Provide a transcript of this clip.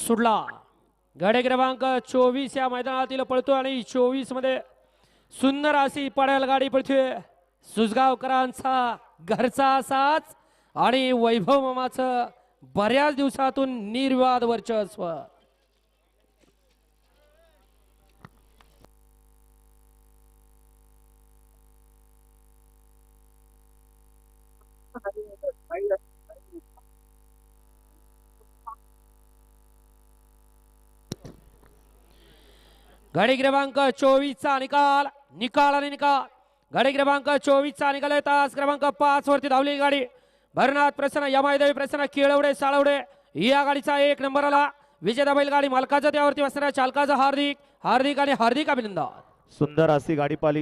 सुटला. गाडी क्रमांक 24 या मैदानातील पळतो आणि 24 मध्ये सुंदर अशी पडायला गाडी पळतोय. सुजगावकरांचा घरचा साच आणि वैभव मामाचं बऱ्याच दिवसातून निर्विवाद वर्चस्व. गाडी क्रमांक 24 चा निकाल निकाल आणि निकाल. गाडी क्रमांक 24 चा निकाल आहे. तास क्रमांक 5 वरती धावली गाडी भरनाथ प्रसन्न यमाईदेवी प्रसन्न केळवडे साळवडे या गाडीचा 1 नंबर आला. विजेता बैलगाडी मालकाचं त्यावरती असणाऱ्या चालकाचं हार्दिक हार्दिक आणि हार्दिक अभिनंदन. सुंदर अशी गाडी पाली.